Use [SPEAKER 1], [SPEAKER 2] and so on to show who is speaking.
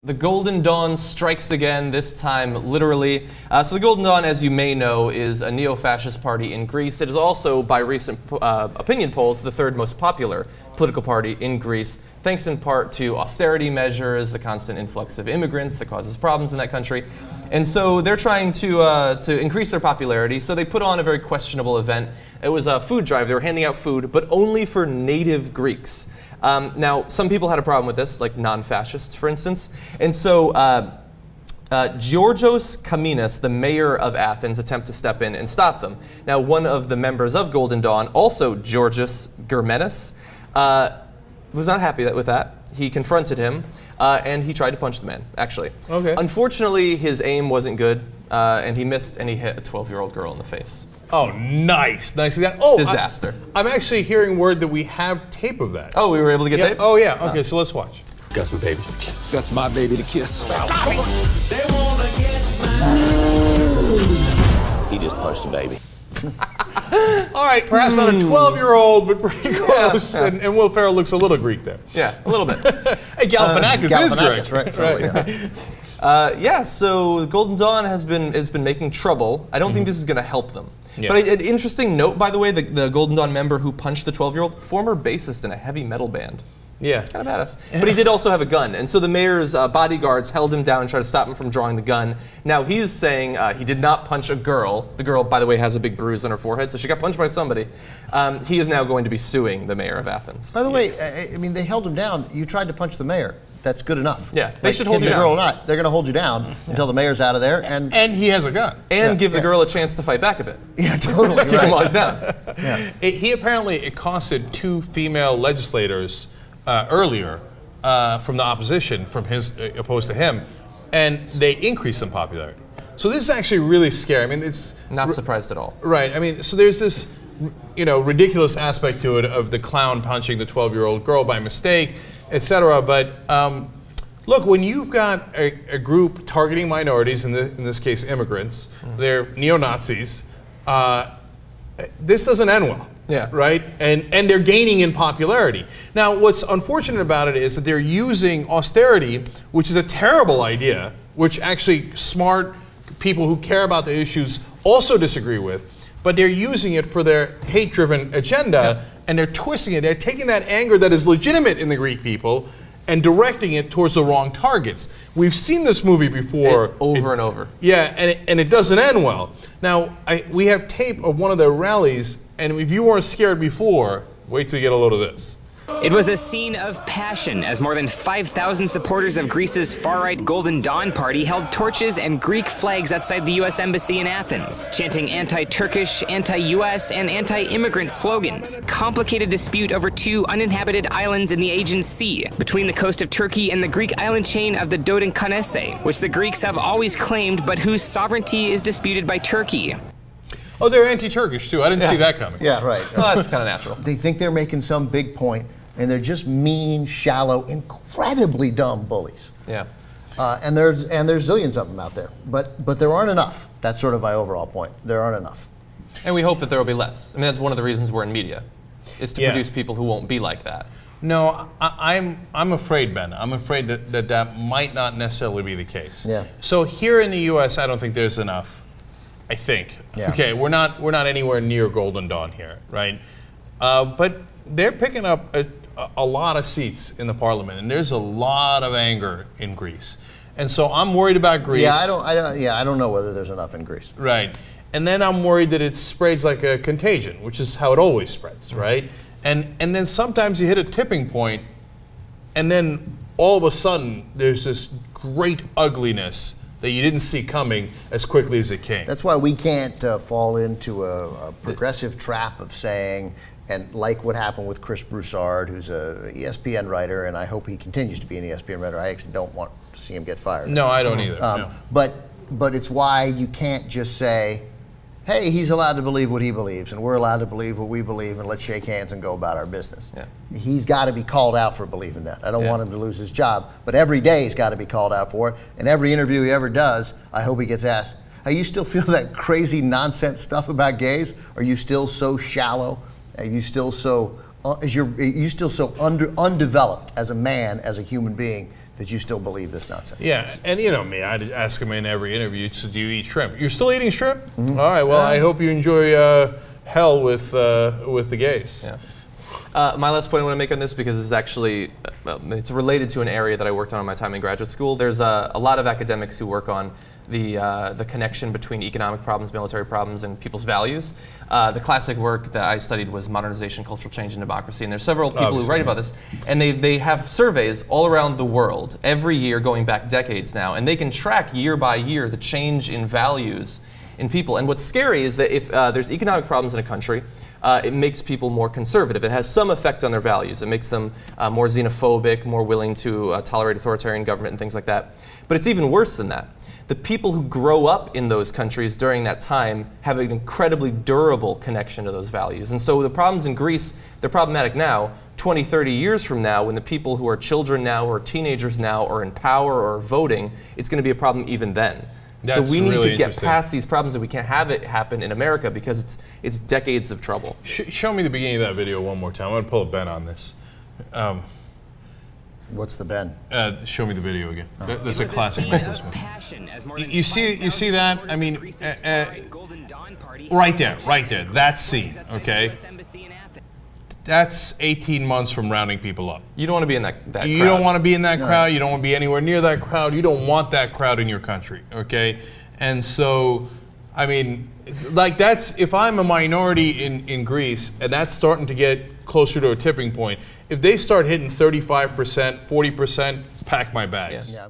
[SPEAKER 1] The Golden Dawn strikes again, this time literally. So the Golden Dawn, as you may know, is a neo-fascist party in Greece. It is also, by recent opinion polls, the third most popular political party in Greece, thanks in part to austerity measures, the constant influx of immigrants that causes problems in that country. And so they're trying to increase their popularity, so they put on a very questionable event. It was a food drive. They were handing out food, but only for native Greeks. Now, some people had a problem with this, like non-fascists, for instance. And so Georgios Kaminas, the mayor of Athens, attempted to step in and stop them. Now, one of the members of Golden Dawn, also Georgios Germenis, was not happy with that. He confronted him, and he tried to punch the man, actually.
[SPEAKER 2] Okay.
[SPEAKER 1] Unfortunately, his aim wasn't good, and he missed, and he hit a 12-year-old girl in the face.
[SPEAKER 2] Oh, nice. Nice. Oh,
[SPEAKER 1] disaster.
[SPEAKER 2] I'm actually hearing word that we have tape of that.
[SPEAKER 1] Oh, we were able to get tape?
[SPEAKER 2] Oh, yeah. Okay, so let's watch.
[SPEAKER 3] Got some babies to kiss. That's my baby to kiss.
[SPEAKER 4] Stop it! They wanna get mine. He just punched a baby.
[SPEAKER 2] All right, perhaps not a 12-year-old, but pretty close. Yeah. And Will Ferrell looks a little Greek there.
[SPEAKER 1] Yeah, a little bit.
[SPEAKER 2] Hey, Galifianakis is Greek.
[SPEAKER 5] Right.
[SPEAKER 1] Yeah, so Golden Dawn has been making trouble. I don't think this is going to help them. Yeah. But an interesting note, by the way, the Golden Dawn member who punched the 12-year-old, former bassist in a heavy metal band.
[SPEAKER 2] Yeah.
[SPEAKER 1] Kind of badass. But he did also have a gun, and so the mayor's bodyguards held him down and tried to stop him from drawing the gun. Now he's saying he did not punch a girl. The girl, by the way, has a big bruise on her forehead, so she got punched by somebody. He is now going to be suing the mayor of Athens.
[SPEAKER 5] By the way, I mean, they held him down. You tried to punch the mayor. That's good enough.
[SPEAKER 1] Yeah, they should hold you down.
[SPEAKER 5] Girl or not, they're going to hold you down until the mayor's out of there, and
[SPEAKER 2] he has a gun,
[SPEAKER 1] and give the girl a chance to fight back a bit.
[SPEAKER 5] Yeah, totally.
[SPEAKER 1] Keep him while he's down.
[SPEAKER 5] Yeah.
[SPEAKER 2] He apparently accosted 2 female legislators earlier from the opposition, from his opposed to him, and they increased in popularity. So this is actually really scary. I mean, it's
[SPEAKER 1] not surprised at all.
[SPEAKER 2] Right. I mean, so there's this, ridiculous aspect to it of the clown punching the 12-year-old girl by mistake, etc. But look, when you've got a group targeting minorities, in this case immigrants, they're neo-Nazis, this doesn't end well.
[SPEAKER 1] Yeah.
[SPEAKER 2] Right? And they're gaining in popularity. Now, what's unfortunate about it is that they're using austerity, which is a terrible idea, which actually smart people who care about the issues also disagree with, but they're using it for their hate-driven agenda, and they're twisting it. They're taking that anger that is legitimate in the Greek people and directing it towards the wrong targets. We've seen this movie before.
[SPEAKER 1] Over and over.
[SPEAKER 2] Yeah, and it doesn't end well. Now, we have tape of one of their rallies, and if you weren't scared before, wait till you get a load of this.
[SPEAKER 6] It was a scene of passion as more than 5,000 supporters of Greece's far-right Golden Dawn party held torches and Greek flags outside the U.S. Embassy in Athens, chanting anti-Turkish, anti-U.S., and anti-immigrant slogans. Complicated dispute over 2 uninhabited islands in the Aegean Sea, between the coast of Turkey and the Greek island chain of the Dodekanessi, which the Greeks have always claimed, but whose sovereignty is disputed by Turkey.
[SPEAKER 2] Oh, they're anti-Turkish, too. I didn't see that coming.
[SPEAKER 5] Yeah, right.
[SPEAKER 1] Well, that's kind of natural.
[SPEAKER 5] They think they're making some big point, and they're just mean, shallow, incredibly dumb bullies.
[SPEAKER 1] Yeah.
[SPEAKER 5] And there's zillions of them out there, but there aren't enough. That's sort of my overall point. There aren't enough.
[SPEAKER 1] And we hope that there will be less. I mean, that's one of the reasons we're in media, is to produce people who won't be like that.
[SPEAKER 2] No, I'm afraid, Ben. I'm afraid that might not necessarily be the case.
[SPEAKER 5] Yeah.
[SPEAKER 2] So here in the U.S., I don't think there's enough. I think.
[SPEAKER 5] Yeah.
[SPEAKER 2] Okay, we're not anywhere near Golden Dawn here, right? But they're picking up a lot of seats in the parliament, and there's a lot of anger in Greece, and so I'm worried about Greece.
[SPEAKER 5] Yeah, I don't know whether there's enough in Greece.
[SPEAKER 2] Right, and then I'm worried that it spreads like a contagion, which is how it always spreads, right? And then sometimes you hit a tipping point, and then all of a sudden there's this great ugliness that you didn't see coming as quickly as it came.
[SPEAKER 5] That's why we can't fall into a progressive trap of saying, and like what happened with Chris Broussard, who's a ESPN writer, and I hope he continues to be an ESPN writer. I actually don't want to see him get fired.
[SPEAKER 2] No, I don't either. No.
[SPEAKER 5] But it's why you can't just say, hey, he's allowed to believe what he believes, and we're allowed to believe what we believe, and let's shake hands and go about our business.
[SPEAKER 1] Yeah.
[SPEAKER 5] He's got to be called out for believing that. I don't want him to lose his job, but every day he's got to be called out for it, and every interview he ever does, I hope he gets asked, hey, you still feel that crazy nonsense stuff about gays? Are you still so shallow? Are you still so, undeveloped as a man, as a human being, that you still believe this nonsense.
[SPEAKER 2] Yeah, and you know me, I'd ask him in every interview, so do you eat shrimp? You're still eating shrimp? All right, well, I hope you enjoy hell with the gays.
[SPEAKER 1] Yeah. My last point I want to make on this, because it's actually, it's related to an area that I worked on in my time in graduate school. There's a lot of academics who work on the connection between economic problems, military problems, and people's values. The classic work that I studied was Modernization, Cultural Change, and Democracy, and there's several people who write about this, and they have surveys all around the world, every year going back decades now, and they can track year by year the change in values in people. And what's scary is that if there's economic problems in a country, it makes people more conservative. It has some effect on their values. It makes them more xenophobic, more willing to tolerate authoritarian government and things like that. But it's even worse than that. The people who grow up in those countries during that time have an incredibly durable connection to those values. And so the problems in Greece, they're problematic now. 20, 30 years from now, when the people who are children now or teenagers now are in power or voting, it's going to be a problem even then.
[SPEAKER 2] That's
[SPEAKER 1] so we need
[SPEAKER 2] really
[SPEAKER 1] to get past these problems, and we can't have it happen in America because it's decades of trouble.
[SPEAKER 2] Show me the beginning of that video one more time. I'm going to pull a Ben on this.
[SPEAKER 5] What's the Ben?
[SPEAKER 2] Show me the video again. That's a classic. You
[SPEAKER 6] You
[SPEAKER 2] see that? I mean, right there, that scene, okay? That's 18 months from rounding people up.
[SPEAKER 1] You don't want to be in that crowd.
[SPEAKER 2] You don't want to be in that crowd. You don't want to be anywhere near that crowd. You don't want that crowd in your country, okay? And so, I mean, like that's, if I'm a minority in Greece and that's starting to get closer to a tipping point, if they start hitting 35%, 40%, pack my bags.
[SPEAKER 1] Yes.
[SPEAKER 5] Yeah,